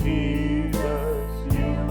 Jesus, you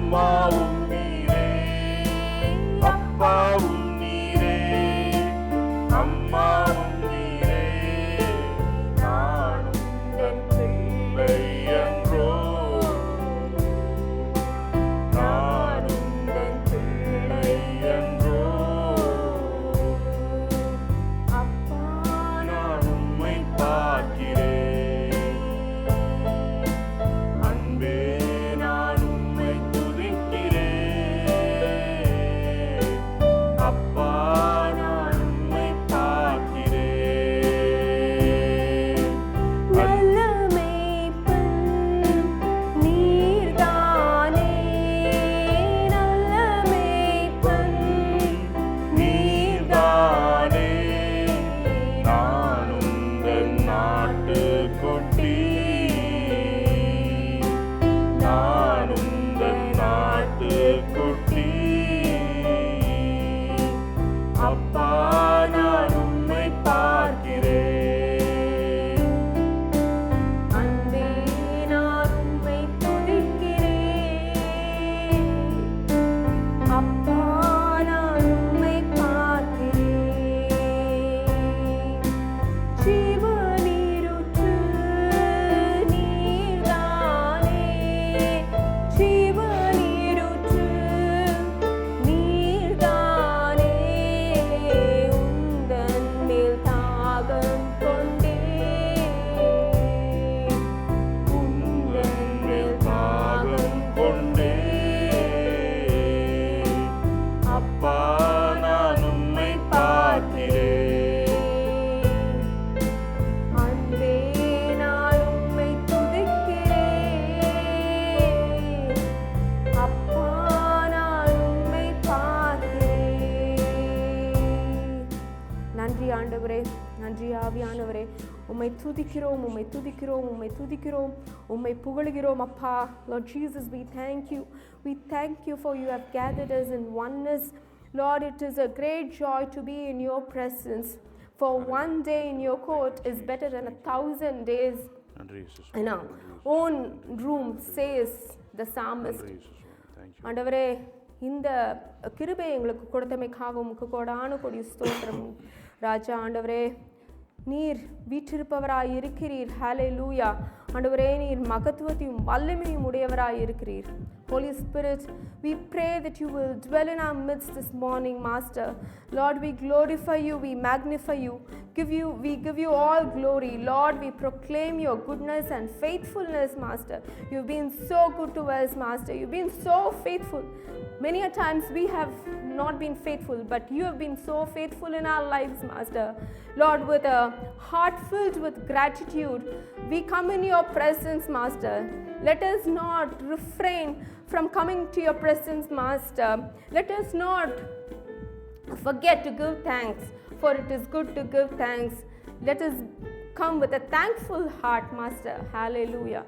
அம்மாவும் நீரே, அப்பாவும் நீரே, அம்மாவும் நீரே, நானும் உந்தன் பிள்ளை என்றோ, நானும் உந்தன் பிள்ளை என்றோ. அப்பா நான் உம்மை பார்க்கிறேன், அன்பே நான் உம்மை துதிக்கிறேன், அப்பா நான் உம்மை பார்க்கிறேன். நல்ல மேய்ப்பன் நீர்தானே, நல்ல மேய்ப்பன் நீர்தானே, நான் உந்தன் நாட்டுக்குட்டி, நான் உந்தன் நாட்டுக்குட்டி, அப்பா நான் உம்மை பார்க்கிறேன், அன்பே நான் உம்மை துதிக்கிறேன், அப்பா நான் உம்மை பார்க்கிறேன். ஜீவநீரூற்று நீர்தானே, ஜீவநீரூற்று நீர்தானே, உந்தன் மேல் தாகம் கொண்டேன், உந்தன் மேல் தாகம் கொண்டேன், அப்பா நான் உம்மை பார்க்கிறேன், அன்பே நான் உம்மை துதிக்கிறேன், அப்பா நான் உம்மை பார்க்கிறேன். நன்றி ஆண்டவரே, நன்றி ஆவியானவரே, உம்மை துதிக்கிறோம், உம்மை துதிக்கிறோம், உம்மை துதிக்கிறோம், உம்மை புகழுகிறோம் அப்பா. Lord Jesus, we thank you. We thank you for you have gathered us in oneness. Lord, it is a great joy to be in your presence. For one day in your court is better than 1,000 days நன்றி இயேசுவே. in our own room, says the psalmist. நன்றி இயேசுவே. Thank you. ஆண்டவரே, இந்த கிருபை எங்களுக்கு கொடுத்தமைக்காக உமக்கு கோடான கொடி ஸ்தோத்திரம் ராஜா. ஆண்டவரே, நீர் வீற்றிருப்பவராய் இருக்கிறீர். ஹல்லேலூயா. ஆண்டவரே, நீர் மகத்துவத்தையும் வல்லமையும் உடையவராய் இருக்கிறீர். Holy Spirit, we pray that you will dwell in our midst this morning, Master. Lord, we glorify you, we magnify you, we give you all glory. Lord, we proclaim your goodness and faithfulness, Master. You've been so good to us, Master. You've been so faithful. Many a times we have not been faithful, but you have been so faithful in our lives, Master. Lord, with a heart filled with gratitude, we come in your presence, Master. Let us not refrain from coming to your presence, Master. Let us not forget to give thanks, for it is good to give thanks. Let us come with a thankful heart, Master. Hallelujah.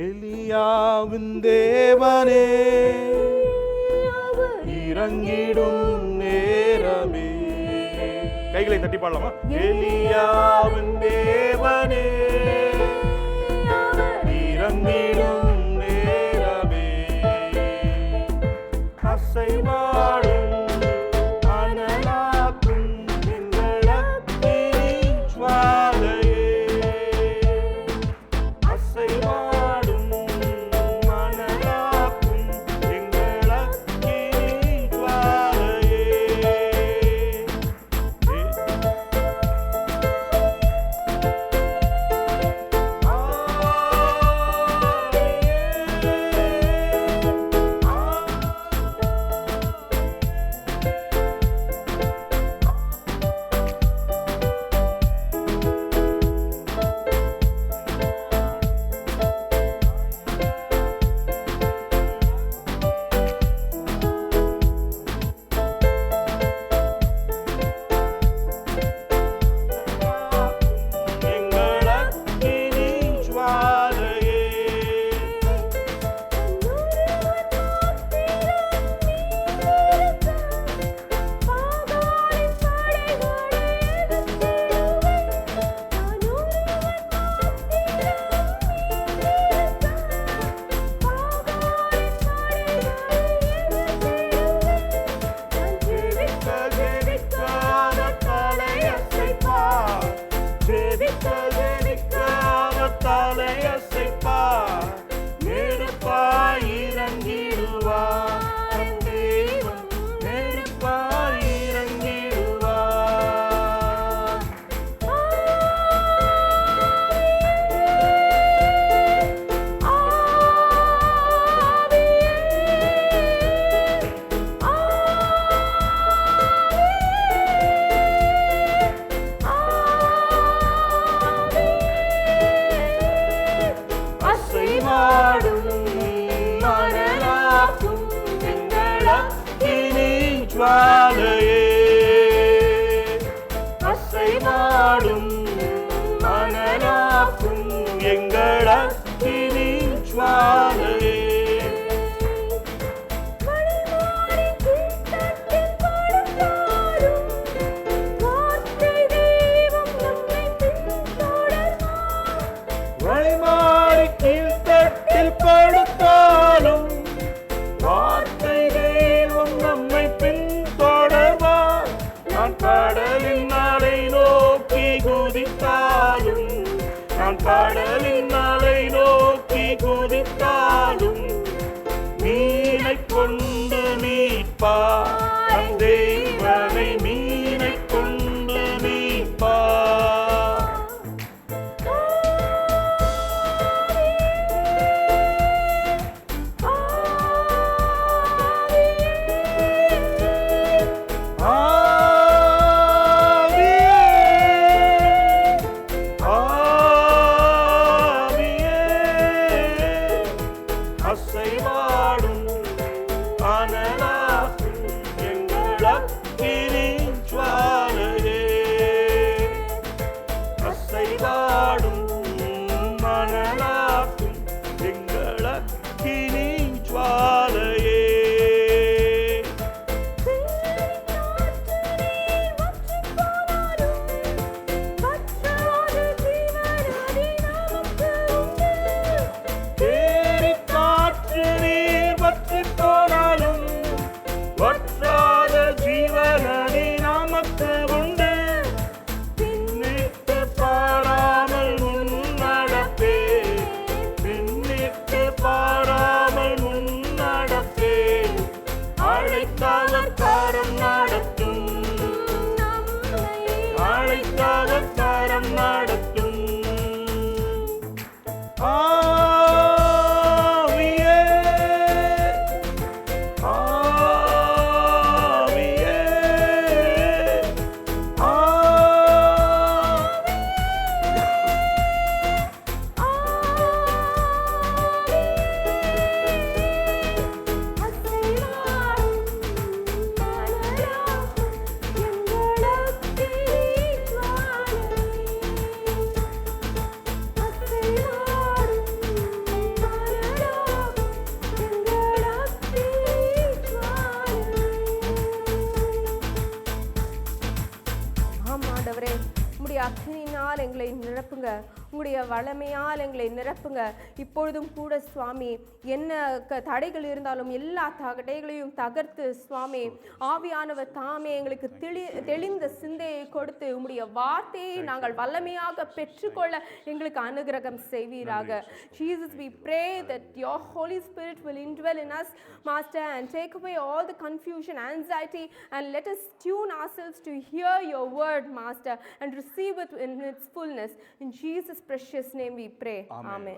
எலியாவின் தேவனே, இறங்கிடும் நேரமே. கைகளை தட்டி பாடலாமா? எலியாவின் தேவனே, இறங்கிடும் நேரமே, அசைவாடும் அனலாக்கும் எங்கள் அக்கினி ஜுவாலையே, அசைவாடும் அனலாக்கும் எங்கள் அக்கினி ஜுவாலையே. ஆ ஜுவாலையே அசைவாடும் மணலாக்கும் எங்கள் அக்கினி ஜுவாலையே வழிமாறி கீழ்த்தட்டில் படுத்தாலும் வார்த்தை தெய்வம் நம்மை பின்தொடர்வார். நான் கடலின் அலை நோக்கி குதித்தாலும் நான் கடலின் அலை நோக்கி குதித்தாலும் மீனை கொண்டு மீட்பார். நம் தெய்வனை மீனை கொண்டு மீட்பார். அசைவாடும் அனலாக்கும் எங்கள் அக்கினி ஜுவாலையே அசைவாடும் அனலாக்கும் எங்கள் அக்கினி ஜுவாலையே போனாலும் வற்றாத ஜீவனதி நமக்கு உண்டு. பின்னிட்டு பாராமல் முன்னடப்பே பின்னிட்டு பாராமல் முன்னடப்பே அழைத்தவர் கரம் நடத்தும் அழைத்தவர் கரம் நடத்தும். ஆண்டவரே, உம்முடைய அக்கினியினால் எங்களை நிரப்புங்க, உங்களுடைய வல்லமையால் எங்களை நிரப்புங்க. இப்பொழுதும் கூட சுவாமி, என்ன தடைகள் இருந்தாலும் எல்லா தடைகளையும் தகர்த்து சுவாமி ஆவியானவர் தாமே எங்களுக்கு தெளிந்த சிந்தையை கொடுத்து உம்முடைய வார்த்தையை நாங்கள் வல்லமையாக பெற்றுக்கொள்ள எங்களுக்கு அனுகிரகம் செய்வீராக. Jesus, we pray that your Holy Spirit will indwell in us, Master, and take away all the confusion, anxiety, and let us tune ourselves to hear your word, Master, and receive it in its fullness. In Jesus' precious name we pray. Amen.